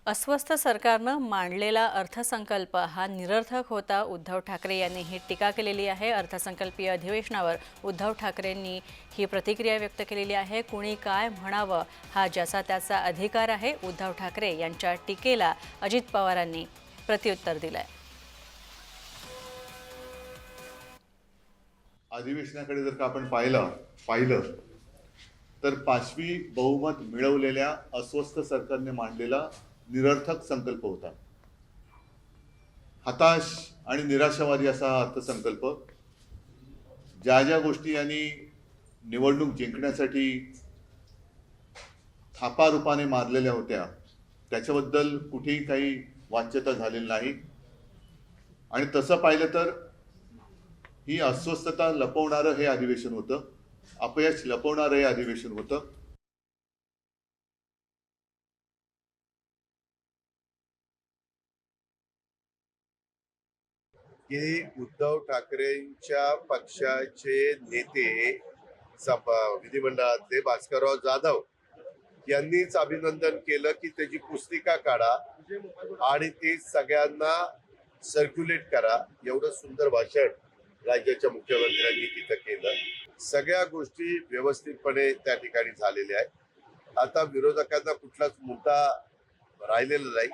अस्वस्थ सरकारनं मांडलेला अर्थसंकल्प हा निरर्थक होता. उद्धव ठाकरे यांनी ही टीका केलेली आहे. अर्थसंकल्पीय अधिवेशनावर उद्धव ठाकरेंनी ही प्रतिक्रिया व्यक्त केलेली आहे. कुणी काय म्हणावं हा ज्याचा त्याचा अधिकार आहे. उद्धव ठाकरे यांच्या टीकेला अजित पवारांनी प्रत्युत्तर दिलंय. अधिवेशनाकडे जर का आपण पाहिलं तर पाचवी बहुमत मिळवलेल्या अस्वस्थ सरकारने मांडलेला निरर्थक संकल्प होता. हताश आणि निराशावादी असा हा अर्थसंकल्प. ज्या ज्या गोष्टी यांनी निवडणूक जिंकण्यासाठी थापारूपाने मारलेल्या होत्या त्याच्याबद्दल कुठेही काही वाच्यता झालेली नाही. आणि तसं पाहिलं तर ही अस्वस्थता लपवणारं हे अधिवेशन होतं, अपयश लपवणारं हे अधिवेशन होतं. की उद्धव ठाकरेंच्या पक्षाचे नेते विधिमंडळातले भास्करराव जाधव यांनीच अभिनंदन केलं की त्याची पुस्तिका काढा आणि ते सगळ्यांना सर्क्युलेट करा. एवढं सुंदर भाषण राज्याच्या मुख्यमंत्र्यांनी तिथं केलं. सगळ्या गोष्टी व्यवस्थितपणे त्या ठिकाणी झालेल्या आहेत. आता विरोधकांना कुठलाच मुद्दा राहिलेला नाही.